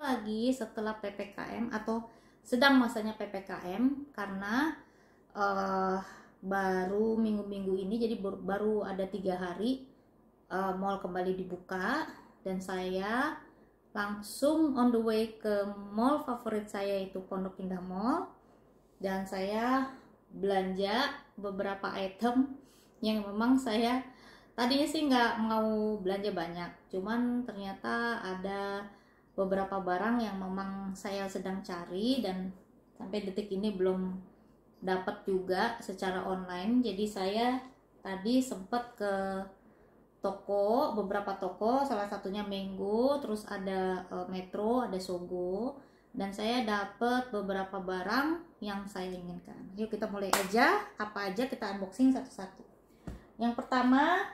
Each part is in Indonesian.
lagi setelah PPKM atau sedang masanya PPKM, karena baru minggu-minggu ini, jadi baru ada 3 hari mall kembali dibuka, dan saya langsung on the way ke mall favorit saya, itu Pondok Indah Mall, dan saya belanja beberapa item yang memang saya tadinya sih nggak mau belanja banyak, cuman ternyata ada beberapa barang yang memang saya sedang cari dan sampai detik ini belum dapat juga secara online. Jadi saya tadi sempat ke toko, beberapa toko, salah satunya Mango, terus ada Metro, ada Sogo, dan saya dapat beberapa barang yang saya inginkan. Yuk kita mulai aja, apa aja kita unboxing satu-satu. Yang pertama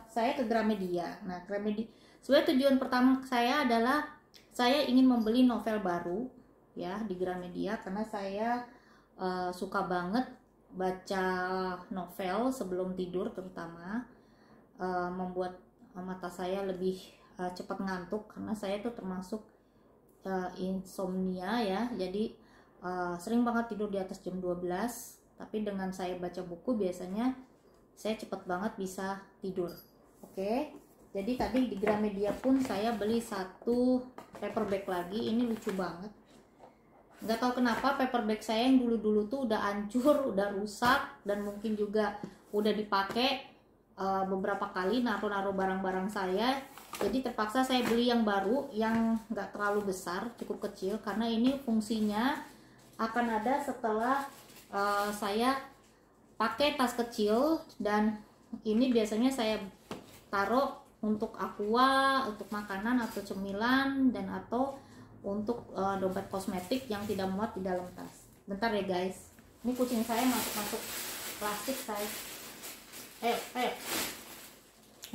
saya ke Gramedia. Nah, Gramedia sebenarnya tujuan pertama saya adalah saya ingin membeli novel baru ya di Gramedia, karena saya suka banget baca novel sebelum tidur, terutama membuat mata saya lebih cepat ngantuk, karena saya tuh termasuk insomnia ya, jadi sering banget tidur di atas jam 12, tapi dengan saya baca buku biasanya saya cepat banget bisa tidur. Oke, jadi tadi di Gramedia pun saya beli satu paperback lagi, ini lucu banget. Nggak tahu kenapa paperback saya yang dulu-dulu tuh udah hancur, udah rusak, dan mungkin juga udah dipakai beberapa kali naruh-naruh barang-barang saya. Jadi terpaksa saya beli yang baru, yang nggak terlalu besar, cukup kecil, karena ini fungsinya akan ada setelah saya pakai tas kecil, dan ini biasanya saya taruh untuk aqua, untuk makanan atau cemilan, dan atau untuk dompet kosmetik yang tidak muat di dalam tas. Bentar ya guys, ini kucing saya masuk plastik saya. Ayo.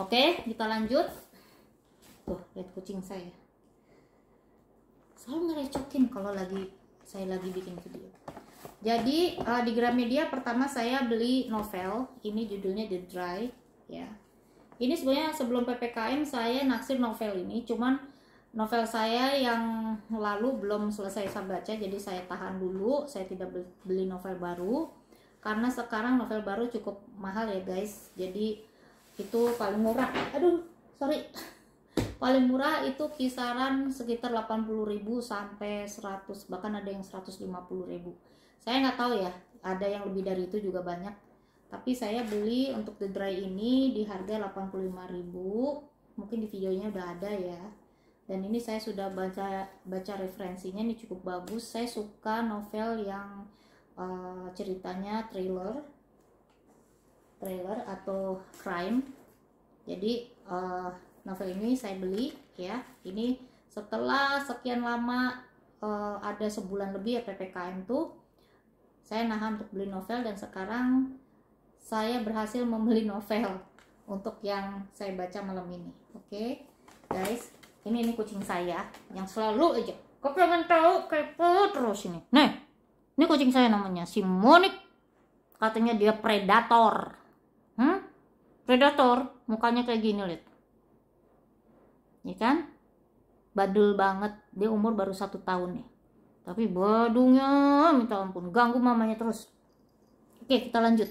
Oke, kita lanjut. Tuh, lihat kucing saya. Selalu ngerecokin kalau saya lagi bikin video. Jadi di Gramedia pertama saya beli novel, ini judulnya The Dry ya. Ini sebenarnya sebelum PPKM saya naksir novel ini, cuman novel saya yang lalu belum selesai saya baca, jadi saya tahan dulu, saya tidak beli novel baru, karena sekarang novel baru cukup mahal ya guys. Jadi itu paling murah, paling murah itu kisaran sekitar 80.000 sampai 100, bahkan ada yang 150.000. Saya nggak tahu ya, ada yang lebih dari itu juga banyak, tapi saya beli untuk The Dry ini di harga 85.000. Mungkin di videonya udah ada ya. Dan ini saya sudah baca referensinya, ini cukup bagus. Saya suka novel yang ceritanya thriller atau crime. Jadi novel ini saya beli ya. Ini setelah sekian lama, ada sebulan lebih ya PPKM tuh, saya nahan untuk beli novel, dan sekarang saya berhasil membeli novel untuk yang saya baca malam ini. Oke guys, ini kucing saya yang selalu aja kok pengen tahu, kepo terus ini. Nih, ini kucing saya namanya si Monik. Katanya dia predator. Predator, mukanya kayak gini lihat. Ya kan? Badul banget. Dia umur baru 1 tahun nih. Tapi badungnya minta ampun, ganggu mamanya terus. Oke, kita lanjut.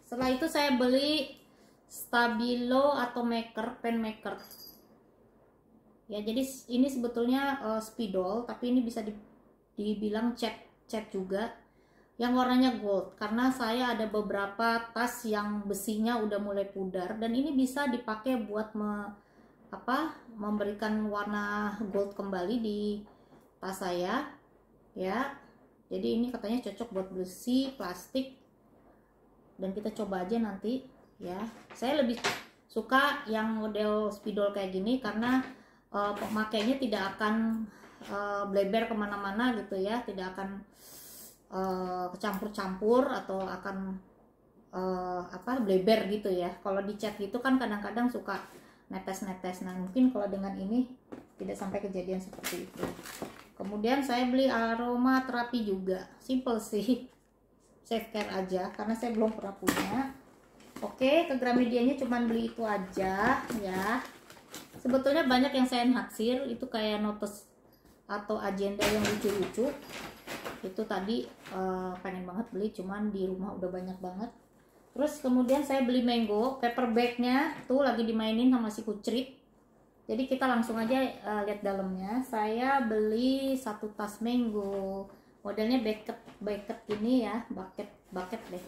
Setelah itu saya beli Stabilo atau pen maker ya. Jadi ini sebetulnya spidol, tapi ini bisa dibilang cat juga, yang warnanya gold, karena saya ada beberapa tas yang besinya udah mulai pudar, dan ini bisa dipakai buat memberikan warna gold kembali di tas saya ya. Jadi ini katanya cocok buat besi, plastik, dan kita coba aja nanti ya. Saya lebih suka yang model spidol kayak gini, karena pemakainya tidak akan bleber kemana-mana gitu ya, tidak akan kecampur-campur atau akan bleber gitu ya. Kalau dicat gitu kan kadang-kadang suka netes-netes. Nah mungkin kalau dengan ini tidak sampai kejadian seperti itu. Kemudian saya beli aroma terapi juga, simple sih, self care aja, karena saya belum pernah punya. Oke, ke Gramedianya cuman beli itu aja ya. Sebetulnya banyak yang saya naksir itu kayak notes atau agenda yang lucu-lucu. Itu tadi pengen banget beli, cuman di rumah udah banyak banget. Terus kemudian saya beli mango, paper bagnya tuh lagi dimainin sama si Kucrit. Jadi kita langsung aja lihat dalamnya. Saya beli satu tas mango, modelnya bucket ini ya, bucket deh,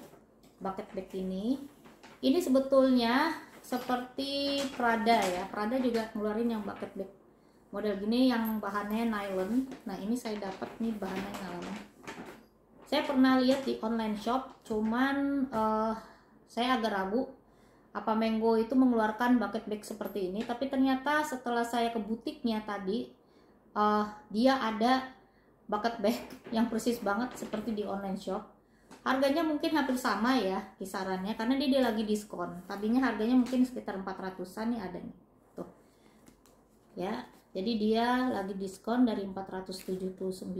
bucket bag ini. Ini sebetulnya seperti Prada ya, Prada juga ngeluarin yang bucket bag model gini yang bahannya nylon. Nah ini saya dapat nih bahannya nylon. Saya pernah lihat di online shop, cuman saya agak ragu apa Mango itu mengeluarkan bucket bag seperti ini. Tapi ternyata setelah saya ke butiknya tadi, dia ada bucket bag yang persis banget seperti di online shop. Harganya mungkin hampir sama ya kisarannya, karena dia lagi diskon. Tadinya harganya mungkin sekitar 400-an nih, ada nih tuh ya. Jadi dia lagi diskon dari 479,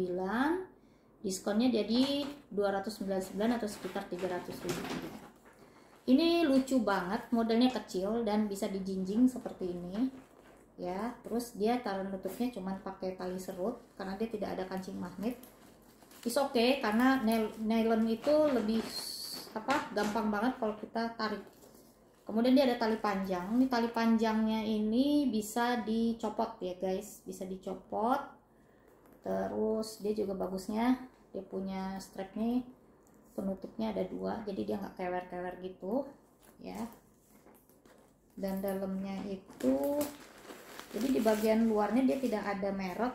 diskonnya jadi 299 atau sekitar 300.000. Ini lucu banget, modelnya kecil dan bisa dijinjing seperti ini ya. Terus dia taruh nutupnya cuman pakai tali serut karena dia tidak ada kancing magnet. Is okay, karena nylon itu lebih gampang banget kalau kita tarik. Kemudian dia ada tali panjang. Ini tali panjangnya ini bisa dicopot ya guys, bisa dicopot. Terus dia juga bagusnya dia punya strap nih, penutupnya ada 2, jadi dia nggak kewer-kewer gitu ya. Dan dalamnya itu, jadi di bagian luarnya dia tidak ada merek,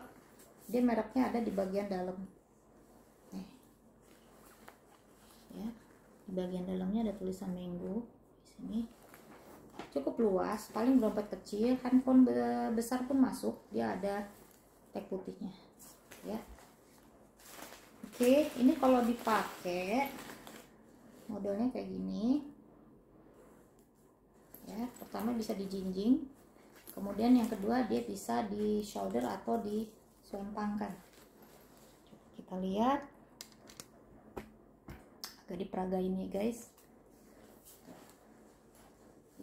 dia mereknya ada di bagian dalam. Nih ya, di bagian dalamnya ada tulisan Mango di sini. Cukup luas, paling dompet kecil, handphone besar pun masuk. Dia ada tag putihnya ya. Oke, ini kalau dipakai modelnya kayak gini ya. Pertama bisa dijinjing, kemudian yang kedua dia bisa di shoulder atau diselempangkan. Kita lihat, agak diperagain nih guys.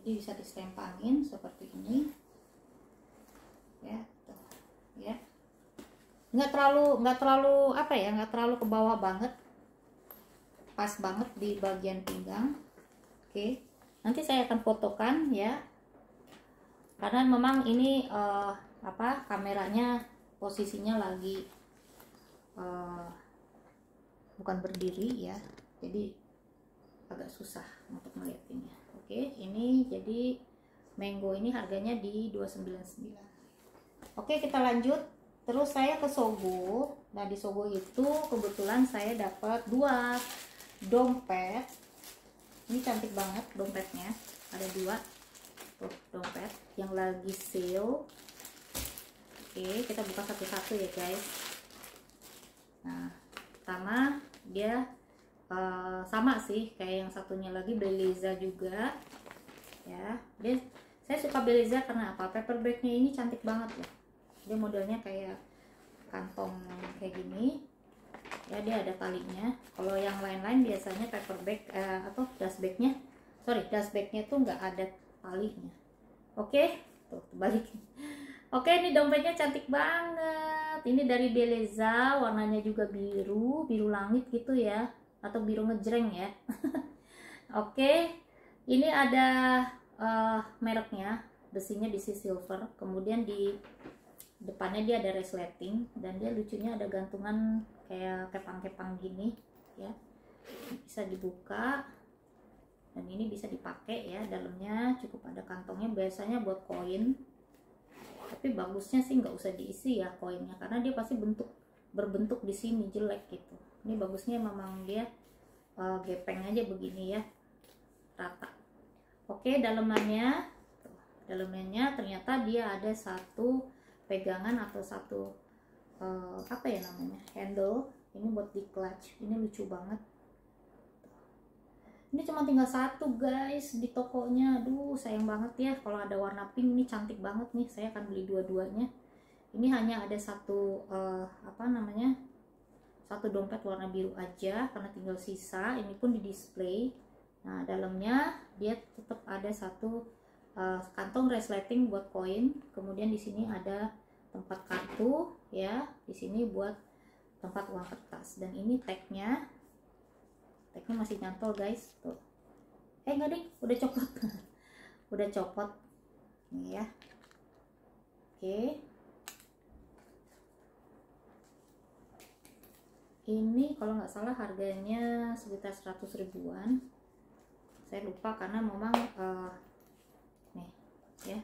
Jadi bisa disempangin seperti ini ya, tuh ya. Nggak terlalu nggak terlalu ke bawah banget, pas banget di bagian pinggang. Oke, nanti saya akan fotokan ya, karena memang ini kameranya posisinya lagi bukan berdiri ya, jadi agak susah untuk melihatnya. Oke, ini jadi Mango ini harganya di 299. Oke, kita lanjut. Terus saya ke Sogo. Nah di Sogo itu kebetulan saya dapat 2 dompet. Ini cantik banget dompetnya, ada 2 tuh dompet yang lagi sale. Oke, kita buka satu-satu ya guys. Nah pertama dia sama sih kayak yang satunya lagi, Beleza juga ya. Saya suka Beleza karena apa? Paper bagnya ini cantik banget loh. Dia modelnya kayak kantong kayak gini ya, dia ada talinya. Kalau yang lain-lain biasanya paper bag atau dust bagnya tuh nggak ada talinya. Oke, tuh balik. Oke, ini dompetnya cantik banget. Ini dari Beleza, warnanya juga biru langit gitu ya, atau biru ngejreng ya. Oke, ini ada mereknya, besinya besi silver. Kemudian di depannya dia ada resleting, dan dia lucunya ada gantungan kayak kepang-kepang gini ya, bisa dibuka dan ini bisa dipakai ya. Dalamnya cukup ada kantongnya, biasanya buat koin, tapi bagusnya sih nggak usah diisi ya koinnya, karena dia pasti berbentuk di sini jelek gitu. Ini bagusnya memang dia gepeng aja begini ya, rata. Oke, dalamannya ternyata dia ada satu pegangan atau satu handle. Ini buat di clutch. Ini lucu banget. Ini cuma tinggal 1 guys di tokonya. Aduh sayang banget ya, kalau ada warna pink ini cantik banget nih. Saya akan beli dua-duanya. Ini hanya ada satu satu dompet warna biru aja, karena tinggal sisa. Ini pun di display. Nah dalamnya dia tetap ada satu kantong resleting buat koin, kemudian di sini ada tempat kartu ya, di sini buat tempat uang kertas, dan ini tagnya masih nyantol guys tuh. Enggak deh, udah copot udah copot nih ya. Oke, ini kalau nggak salah harganya sekitar 100 ribuan, saya lupa karena memang nih ya,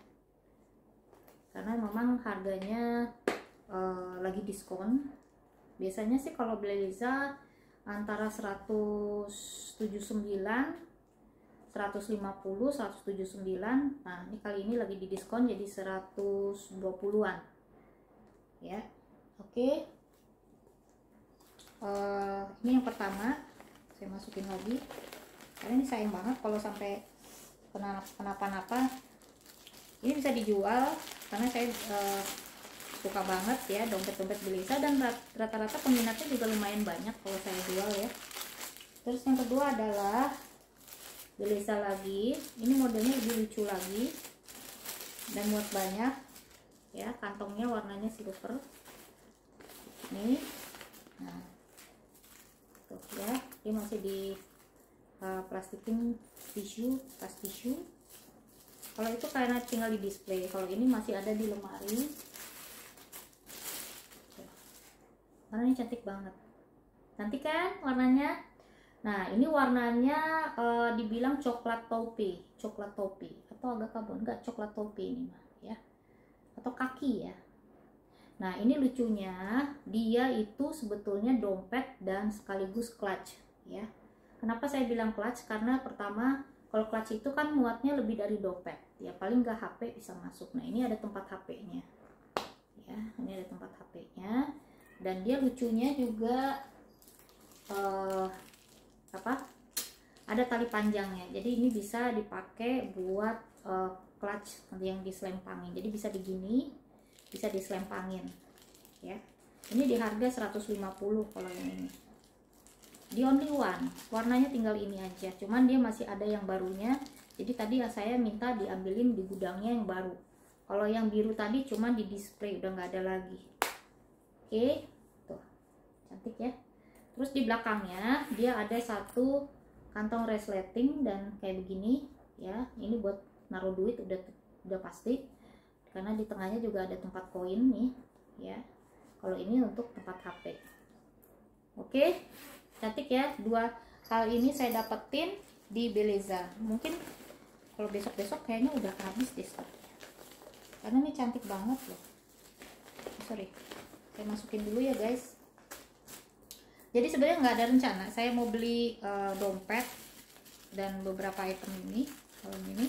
karena memang harganya lagi diskon. Biasanya sih kalau Beleza antara 179, 150, 179. Nah, ini kali ini lagi di diskon jadi 120-an. Ya. Oke. Ini yang pertama saya masukin lagi. Karena ini sayang banget kalau sampai kenapa-napa. Ini bisa dijual karena saya suka banget ya dompet-dompet Beleza, dan rata-rata peminatnya juga lumayan banyak kalau saya jual ya. Terus yang kedua adalah Beleza lagi, ini modelnya lebih lucu lagi dan muat banyak ya, kantongnya warnanya silver nih. Nah tuh ya, dia masih di plastikin tisu, tas tisu. Kalau itu karena tinggal di display, kalau ini masih ada di lemari. Warnanya cantik banget, cantik kan warnanya. Nah ini warnanya dibilang coklat topi atau agak karbon, enggak, coklat topi ini mah ya, atau kaki ya. Nah ini lucunya, dia itu sebetulnya dompet dan sekaligus clutch ya. Kenapa saya bilang clutch? Karena pertama, kalau clutch itu kan muatnya lebih dari dompet ya, paling nggak HP bisa masuk. Nah ini ada tempat HP-nya ya, ini ada tempat HP-nya. Dan dia lucunya juga ada tali panjangnya, jadi ini bisa dipakai buat clutch yang diselempangin, jadi bisa digini, bisa diselempangin ya. Ini di harga 150 kalau yang ini, di only one, warnanya tinggal ini aja, cuman dia masih ada yang barunya. Jadi tadi saya minta diambilin di gudangnya yang baru. Kalau yang biru tadi cuman di display, udah nggak ada lagi. Oke, tuh cantik ya. Terus di belakangnya dia ada satu kantong resleting dan kayak begini ya. Ini buat naruh duit, udah pasti. Karena di tengahnya juga ada tempat koin nih ya. Kalau ini untuk tempat HP. Oke, cantik ya. Dua hal ini saya dapetin di Beleza. Mungkin kalau besok-besok kayaknya udah habis deh stoknya. Karena ini cantik banget loh. Sorry, saya masukin dulu ya guys. Jadi sebenarnya nggak ada rencana saya mau beli dompet dan beberapa item ini, kalau ini.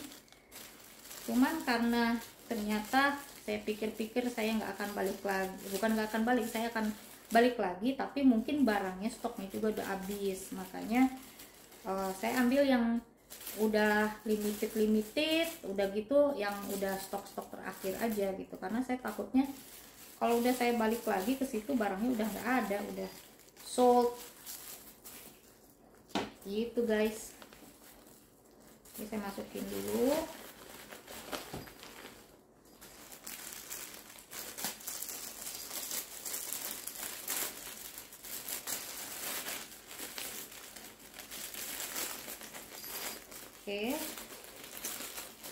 Cuman karena ternyata saya pikir-pikir saya nggak akan balik lagi, bukan nggak akan balik, saya akan balik lagi, tapi mungkin barangnya stoknya juga udah habis. Makanya saya ambil yang udah limited, udah gitu, yang udah stok terakhir aja gitu. Karena saya takutnya kalau udah saya balik lagi ke situ barangnya udah nggak ada, udah sold gitu guys. Ini saya masukin dulu. Oke,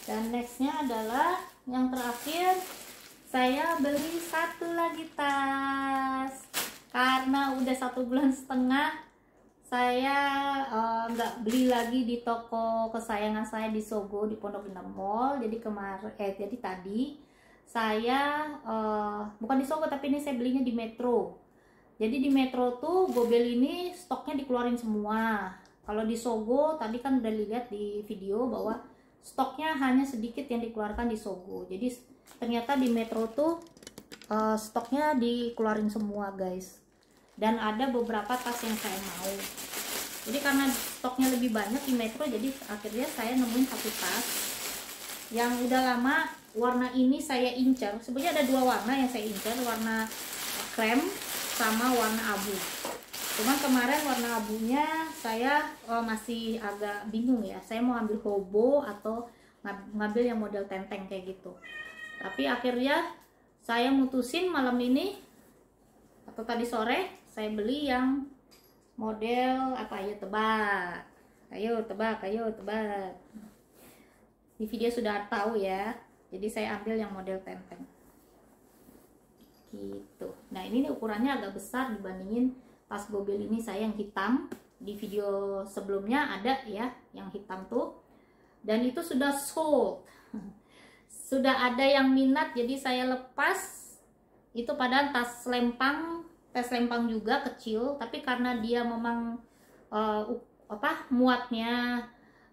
dan nextnya adalah yang terakhir, saya beli satu lagi tas. Karena udah 1,5 bulan saya nggak beli lagi di toko kesayangan saya di Sogo, di Pondok Indah Mall. Jadi jadi tadi saya bukan di Sogo, tapi ini saya belinya di Metro. Jadi di Metro tuh Gobel ini stoknya dikeluarin semua. Kalau di Sogo tadi kan udah lihat di video bahwa stoknya hanya sedikit yang dikeluarkan di Sogo. Jadi ternyata di Metro tuh stoknya dikeluarin semua guys. Dan ada beberapa tas yang saya mau. Jadi karena stoknya lebih banyak di Metro, jadi akhirnya saya nemuin satu tas yang udah lama. Warna ini saya incar. Sebenarnya ada dua warna yang saya incar, warna krem sama warna abu. Cuman kemarin warna abunya saya masih agak bingung ya. Saya mau ambil hobo atau ngambil yang model tenteng kayak gitu. Tapi akhirnya saya mutusin malam ini atau tadi sore saya beli yang model apa, ayo tebak, ayo tebak, ayo tebak. Di video sudah tahu ya, jadi saya ambil yang model tenteng gitu. Nah ini nih ukurannya agak besar dibandingin tas gobel ini saya yang hitam. Di video sebelumnya ada ya yang hitam tuh, dan itu sudah sold. Sudah ada yang minat, jadi saya lepas. Itu padahal tas lempang juga kecil, tapi karena dia memang muatnya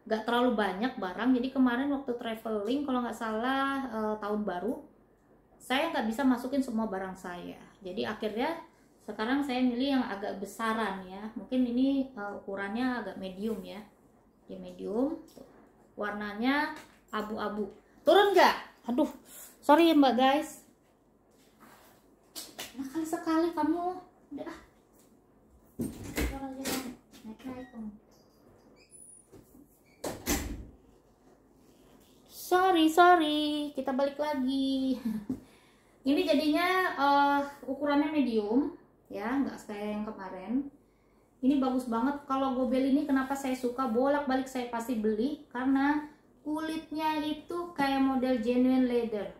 gak terlalu banyak barang, jadi kemarin waktu traveling kalau nggak salah tahun baru, saya nggak bisa masukin semua barang saya. Jadi akhirnya sekarang saya milih yang agak besaran ya, mungkin ini ukurannya agak medium ya, dia medium. Warnanya abu-abu. Turun nggak? Aduh, sorry ya mbak guys. Nah kali sekali kamu. Udah. Sorry. Kita balik lagi. Ini jadinya ukurannya medium. Ya, nggak kayak yang kemarin. Ini bagus banget. Kalau gobel ini kenapa saya suka, bolak-balik saya pasti beli, karena kulitnya itu kayak model genuine leather,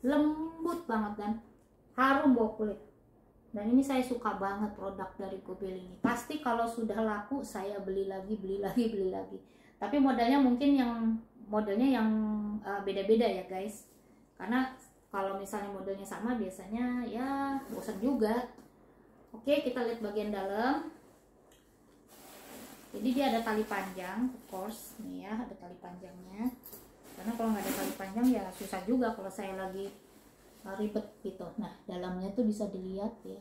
lembut banget dan harum bau kulit. Dan ini saya suka banget produk dari gobel ini. Pasti kalau sudah laku saya beli lagi. Tapi modelnya mungkin modelnya yang beda-beda ya guys, karena kalau misalnya modelnya sama biasanya ya bosan juga. Oke, kita lihat bagian dalam. Jadi dia ada tali panjang, of course nih ya, ada tali panjangnya. Karena kalau nggak ada tali panjang ya susah juga kalau saya lagi ribet gitu. Nah dalamnya tuh bisa dilihat ya,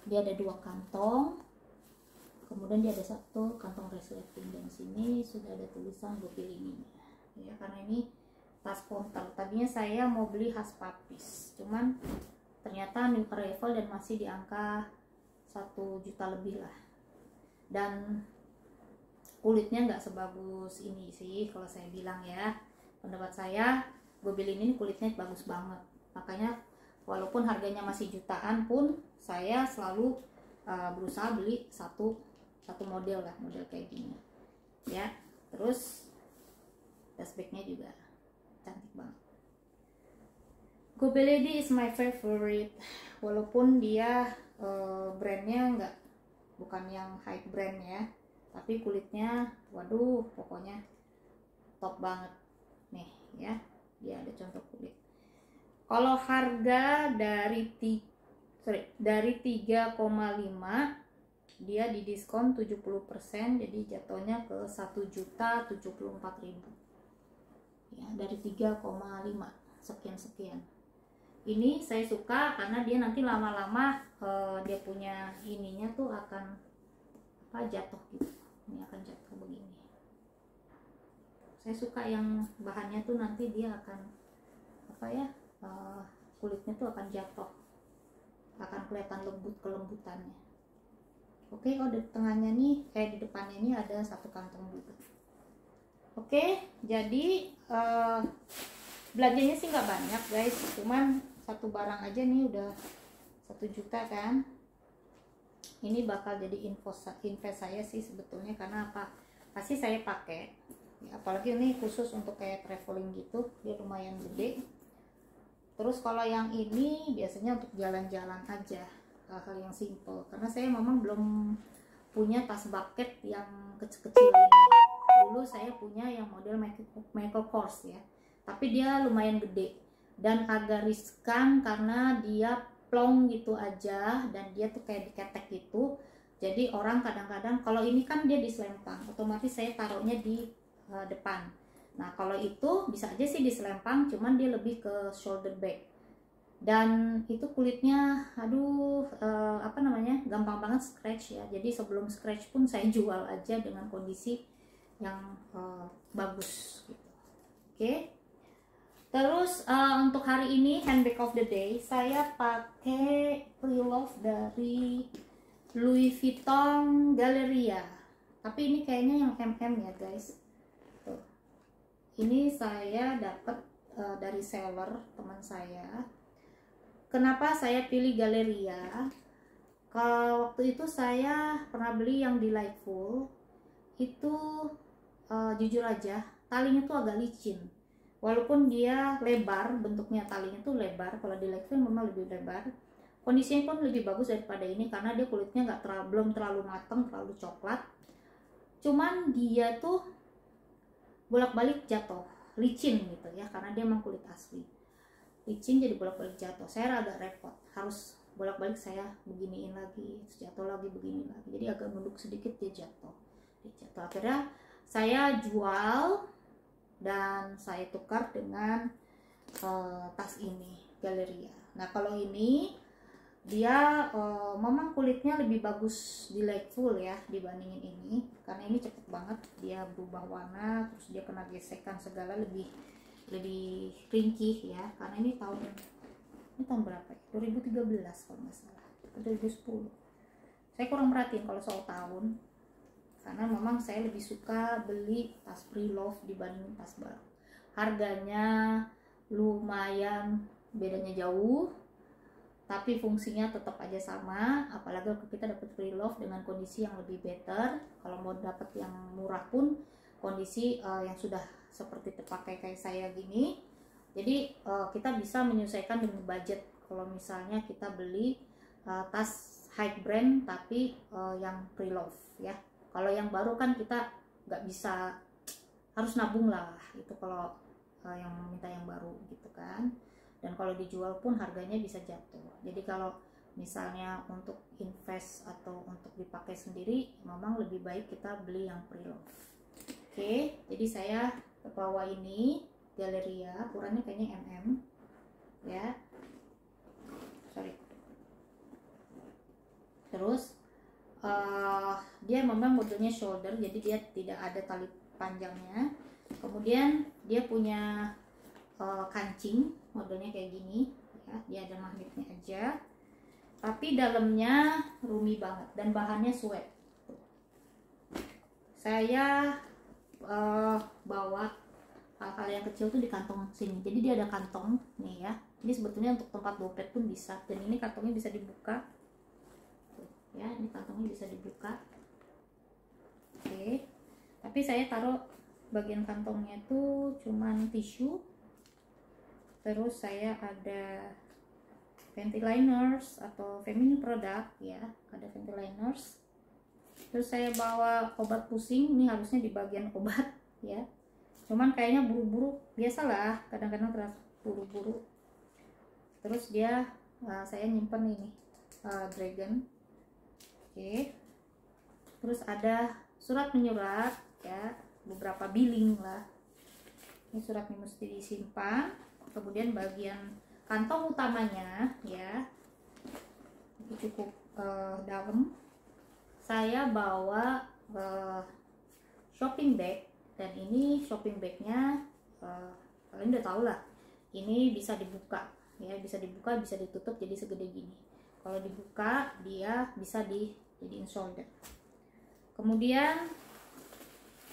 dia ada 2 kantong, kemudian dia ada 1 kantong resleting, dan sini sudah ada tulisan gobel ini ya, karena ini tas counter. Tadinya saya mau beli khas papis, cuman ternyata new arrival dan masih di angka 1 juta lebih lah, dan kulitnya nggak sebagus ini sih kalau saya bilang ya. Pendapat saya gobel ini kulitnya bagus banget, makanya walaupun harganya masih jutaan pun saya selalu berusaha beli satu model lah, model kayak gini ya. Terus dashbacknya juga cantik banget. Gobel Lady is my favorite, walaupun dia brandnya bukan yang high brand ya, tapi kulitnya waduh pokoknya top banget nih ya. Dia ada contoh kulit. Kalau harga dari 3,5 dia didiskon 70%, jadi jatuhnya ke 1.074.000 ya, dari 3,5 sekian. Ini saya suka karena dia nanti lama-lama dia punya ininya tuh akan jatuh gitu. Ini akan jatuh begini. Saya suka yang bahannya tuh nanti dia akan kulitnya tuh akan jatuh, akan kelihatan kelembutannya. Oke, kalau di tengahnya nih di depannya ini ada 1 kantong juga. Oke, jadi belanjanya sih nggak banyak guys, cuman 1 barang aja nih udah 1 juta kan. Ini bakal jadi invest saya sih sebetulnya, karena pasti saya pakai ya, apalagi ini khusus untuk kayak traveling gitu, dia lumayan gede. Terus kalau yang ini biasanya untuk jalan-jalan aja, hal yang simple, karena saya memang belum punya tas bucket yang kecil-kecil ini. Dulu saya punya yang model Michael Kors ya, tapi dia lumayan gede dan agak riskan karena dia plong gitu aja, dan dia tuh kayak diketek gitu. Jadi orang kadang-kadang, kalau ini kan dia diselempang, otomatis saya taruhnya di depan. Nah kalau itu bisa aja sih diselempang, cuman dia lebih ke shoulder bag, dan itu kulitnya gampang banget scratch ya. Jadi sebelum scratch pun saya jual aja dengan kondisi yang bagus gitu. Oke. Terus untuk hari ini handbag of the day saya pakai pre-love dari Louis Vuitton Galleria. Tapi ini kayaknya yang MM ya guys. Tuh. ini saya dapat dari seller teman saya. Kenapa saya pilih Galeria? Kalau waktu itu saya pernah beli yang di Lightful itu, jujur aja talinya tuh agak licin. Walaupun dia lebar, bentuknya talinya tuh lebar, kalau di Lightful memang lebih lebar. Kondisinya pun lebih bagus daripada ini karena dia kulitnya belum terlalu matang, terlalu coklat. Cuman dia tuh bolak-balik jatuh, licin gitu ya, karena dia memang kulit asli. Licin jadi bolak-balik jatuh. Saya agak repot, harus bolak-balik saya beginiin lagi, jatuh lagi, begini lagi. Jadi agak nunduk sedikit dia jatuh. Akhirnya saya jual dan saya tukar dengan tas ini Galeria. Nah kalau ini dia memang kulitnya lebih bagus di Lightful ya dibandingin ini, karena ini cepet banget dia berubah warna, terus dia kena gesekan segala, lebih ringkih ya, karena ini tahun berapa ya? 2013 kalau nggak salah, 2010. Saya kurang perhatiin kalau soal tahun, karena memang saya lebih suka beli tas pre-love dibanding tas baru. Harganya lumayan bedanya jauh, tapi fungsinya tetap aja sama. Apalagi kalau kita dapat pre-love dengan kondisi yang lebih better. Kalau mau dapat yang murah pun kondisi yang sudah seperti terpakai kayak saya gini, jadi kita bisa menyesuaikan dengan budget. Kalau misalnya kita beli tas high brand tapi yang pre-love ya. Kalau yang baru kan kita nggak bisa, harus nabung lah itu kalau yang minta yang baru gitu kan. Dan kalau dijual pun harganya bisa jatuh. Jadi kalau misalnya untuk invest atau untuk dipakai sendiri, memang lebih baik kita beli yang pre-love. Oke, jadi saya bawa ini Galeria, ukurannya kayaknya mm ya, sorry. Terus dia memang modelnya shoulder, jadi dia tidak ada tali panjangnya. Kemudian dia punya kancing, modelnya kayak gini ya, dia ada magnetnya aja, tapi dalamnya roomy banget dan bahannya suede. Saya bawa hal-hal yang kecil tuh di kantong sini, jadi dia ada kantong nih ya. Ini sebetulnya untuk tempat dompet pun bisa, dan ini kantongnya bisa dibuka tuh, ya, ini kantongnya bisa dibuka. Oke, tapi saya taruh bagian kantongnya tuh cuman tisu. Terus saya ada panty liners atau feminine product ya, ada panty liners. Terus saya bawa obat pusing, ini harusnya di bagian obat ya, cuman kayaknya buru-buru, biasalah kadang-kadang terasa buru-buru. Terus dia saya nyimpen ini dragon. Oke. Terus ada surat menyurat ya, beberapa billing lah, ini suratnya mesti disimpan. Kemudian bagian kantong utamanya ya, ini cukup dalam. Saya bawa shopping bag, dan ini shopping bagnya kalian udah tahu lah, ini bisa dibuka ya, bisa dibuka bisa ditutup, jadi segede gini. Kalau dibuka dia bisa dijadiin shoulder. Kemudian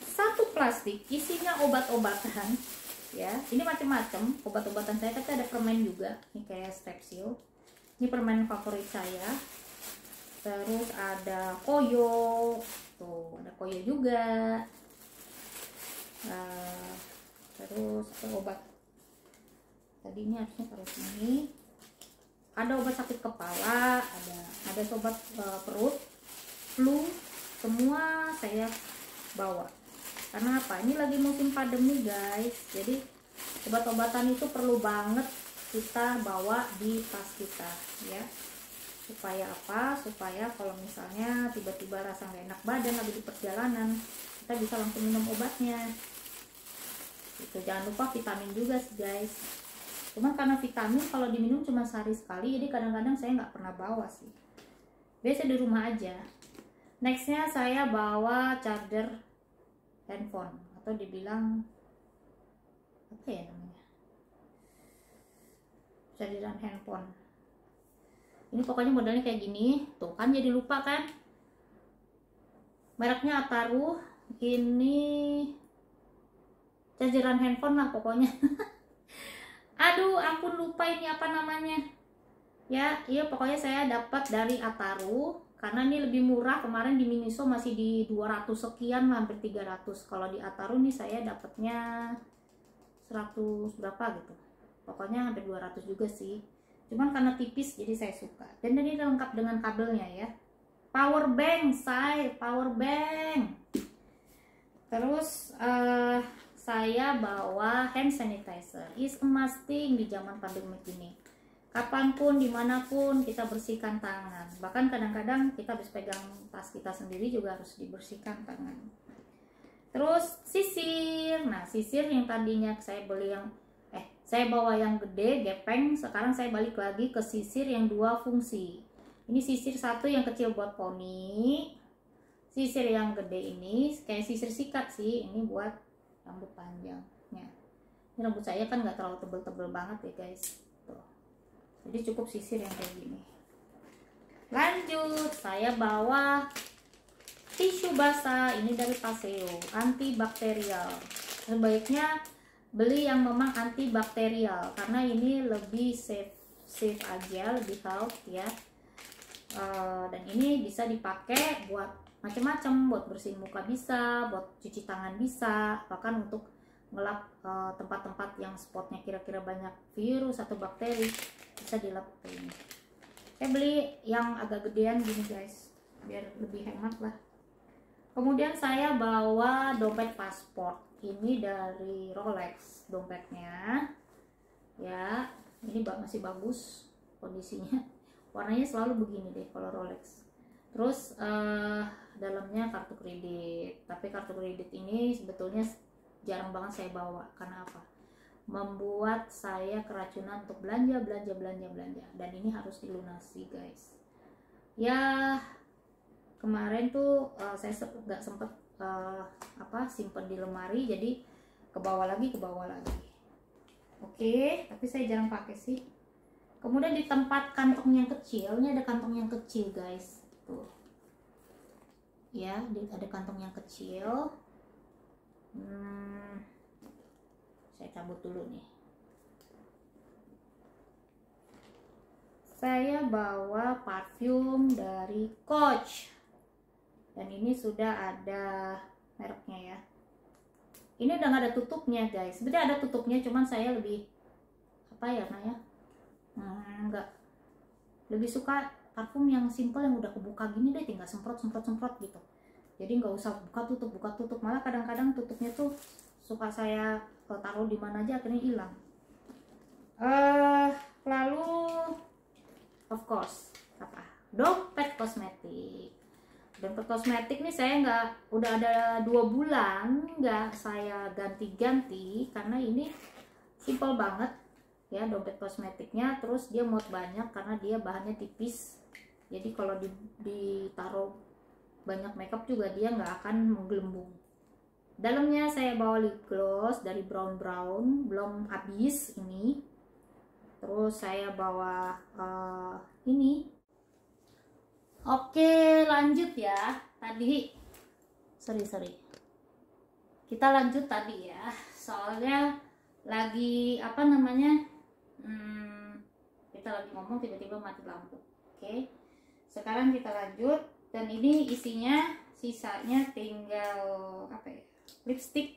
satu plastik isinya obat-obatan ya, ini macam-macam obat-obatan saya, tapi ada permen juga, ini kayak Strepsil, ini permen favorit saya. Terus ada koyo, tuh ada koyo juga. Terus obat, tadi ini harusnya taruh sini. Ada obat sakit kepala, ada obat perut, flu, semua saya bawa. Karena apa? Ini lagi musim pandemi guys, jadi obat-obatan itu perlu banget kita bawa di tas kita ya. Supaya apa? Supaya kalau misalnya tiba-tiba rasa nggak enak badan lagi di perjalanan, kita bisa langsung minum obatnya. Itu jangan lupa vitamin juga sih guys. Cuman karena vitamin kalau diminum cuma sehari sekali, jadi kadang-kadang saya nggak pernah bawa sih. Biasa di rumah aja. Nextnya saya bawa charger handphone, atau dibilang apa ya namanya, chargeran handphone. Ini pokoknya modelnya kayak gini, tuh kan jadi lupa kan. Mereknya Ataru, ini chargeran handphone lah pokoknya. Aduh, ampun lupa ini apa namanya. Ya, iya pokoknya saya dapat dari Ataru karena ini lebih murah. Kemarin di Miniso masih di 200 sekian, hampir 300. Kalau di Ataru nih saya dapatnya 100 berapa gitu. Pokoknya hampir 200 juga sih. Cuman karena tipis jadi saya suka. Dan ini lengkap dengan kabelnya ya. Power bank, power bank. Terus saya bawa hand sanitizer. Is a must thing di zaman pandemi ini. Kapanpun, dimanapun kita bersihkan tangan. Bahkan kadang-kadang kita habis pegang tas kita sendiri juga harus dibersihkan tangan. Terus sisir. Nah, sisir yang tadinya saya beli yang saya bawa yang gede, gepeng. Sekarang saya balik lagi ke sisir yang 2 fungsi. Ini sisir satu yang kecil buat poni. Sisir yang gede ini kayak sisir sikat sih. Ini buat rambut panjangnya. Ini rambut saya kan nggak terlalu tebel-tebel banget ya guys. Tuh. Jadi cukup sisir yang kayak gini. Lanjut, saya bawa tisu basah. Ini dari Paseo, antibakterial. Sebaiknya beli yang memang antibakterial karena ini lebih safe aja, lebih health ya. Dan ini bisa dipakai buat macam-macam, buat bersihin muka bisa, buat cuci tangan bisa, bahkan untuk ngelap tempat-tempat yang spotnya kira-kira banyak virus atau bakteri bisa dilap ini. Saya beli yang agak gedean gini guys, biar lebih hemat lah. Kemudian saya bawa dompet pasport. Ini dari Rolex dompetnya. Ya, ini masih bagus kondisinya. Warnanya selalu begini deh kalau Rolex. Terus dalamnya kartu kredit. Tapi kartu kredit ini sebetulnya jarang banget saya bawa. Karena apa? Membuat saya keracunan untuk belanja. Dan ini harus dilunasi guys. Ya, kemarin tuh saya nggak sempet simpen di lemari, jadi ke bawah lagi. Oke, tapi saya jarang pakai sih. Kemudian di tempat kantong yang kecil, ini ada kantong yang kecil guys, tuh ya, ada kantong yang kecil. Saya cabut dulu nih. Saya bawa parfum dari Coach. Dan ini sudah ada mereknya ya. Ini udah nggak ada tutupnya guys. Sebenarnya ada tutupnya, cuman saya lebih nggak, lebih suka parfum yang simple yang udah kebuka gini deh, tinggal semprot gitu. Jadi nggak usah buka tutup. Malah kadang-kadang tutupnya tuh suka saya taruh di mana aja akhirnya hilang. Lalu of course dompet kosmetik. Dompet kosmetik nih saya udah ada 2 bulan nggak saya ganti-ganti karena ini simple banget ya dompet kosmetiknya. Terus dia muat banyak karena dia bahannya tipis, jadi kalau ditaruh banyak makeup juga dia nggak akan menggelembung. Dalamnya saya bawa lip gloss dari Brown belum habis ini. Terus saya bawa ini. Oke, lanjut ya. Tadi sorry. Kita lanjut tadi ya. Soalnya lagi kita lagi ngomong tiba-tiba mati lampu. Oke. Sekarang kita lanjut dan ini isinya sisanya tinggal lipstick.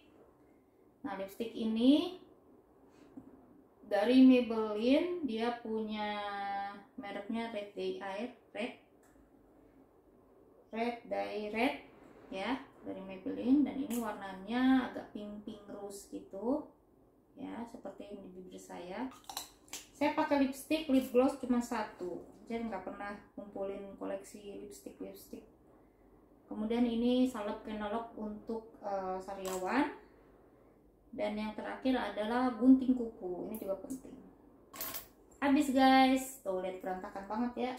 Nah, lipstick ini dari Maybelline, dia punya mereknya Red Dye Red ya, dari Maybelline. Dan ini warnanya agak pink rose gitu ya, seperti yang di bibir saya. Saya pakai lip gloss cuma 1, jadi nggak pernah kumpulin koleksi lipstick. Kemudian ini salep Kenalog untuk sariawan. Dan yang terakhir adalah gunting kuku, ini juga penting. Habis guys, tuh lihat berantakan banget ya.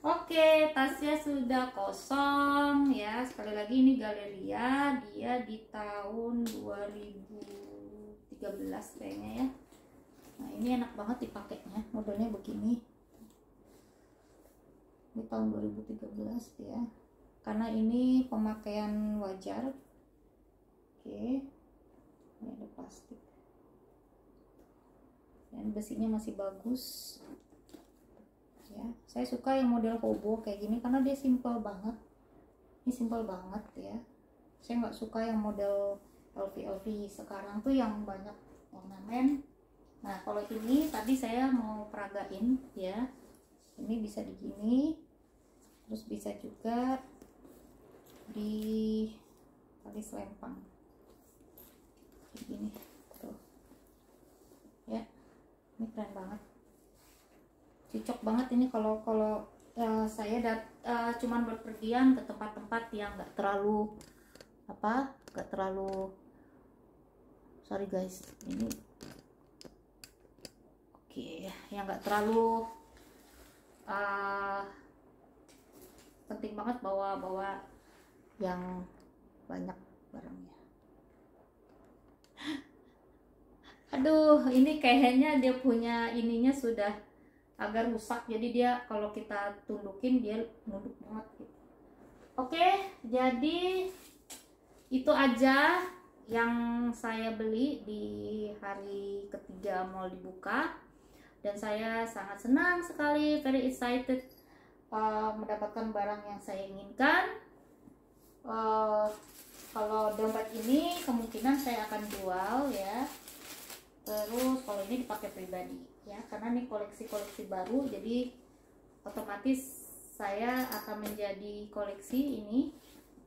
Oke, tasnya sudah kosong ya. Sekali lagi ini Galeria, dia di tahun 2013 kayaknya ya. Nah, ini enak banget dipakainya, modelnya begini. Di tahun 2013 ya. Karena ini pemakaian wajar. Oke. Ini ada plastik dan besinya masih bagus ya. Saya suka yang model hobo kayak gini karena dia simple banget. Ini simple banget ya. Saya nggak suka yang model LV sekarang tuh yang banyak ornamen. Nah kalau ini tadi saya mau peragain ya, ini bisa digini, terus bisa juga di tali selempang begini tuh ya. Ini keren banget, cocok banget ini kalau saya cuman berpergian ke tempat-tempat yang nggak terlalu sorry guys, ini oke, yang nggak terlalu penting banget bawa yang banyak barangnya. Aduh, ini kayaknya dia punya ininya sudah agak rusak, jadi dia kalau kita tundukin dia nunduk banget gitu. Oke, jadi itu aja yang saya beli di hari ketiga mall dibuka, dan saya sangat senang sekali, very excited mendapatkan barang yang saya inginkan. Kalau dompet ini kemungkinan saya akan jual ya, terus kalau ini dipakai pribadi ya, karena ini koleksi baru, jadi otomatis saya akan menjadi koleksi ini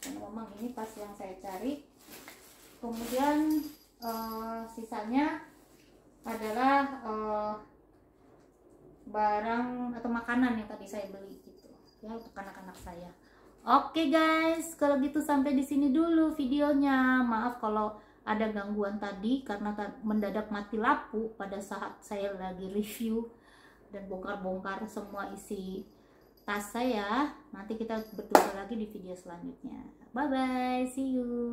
karena memang ini pas yang saya cari. Kemudian sisanya adalah barang atau makanan yang tadi saya beli gitu ya, untuk anak-anak saya. Oke guys, kalau gitu sampai di sini dulu videonya. Maaf kalau ada gangguan tadi karena mendadak mati lampu pada saat saya lagi review dan bongkar-bongkar semua isi tas saya. Nanti kita berjumpa lagi di video selanjutnya. Bye bye, see you.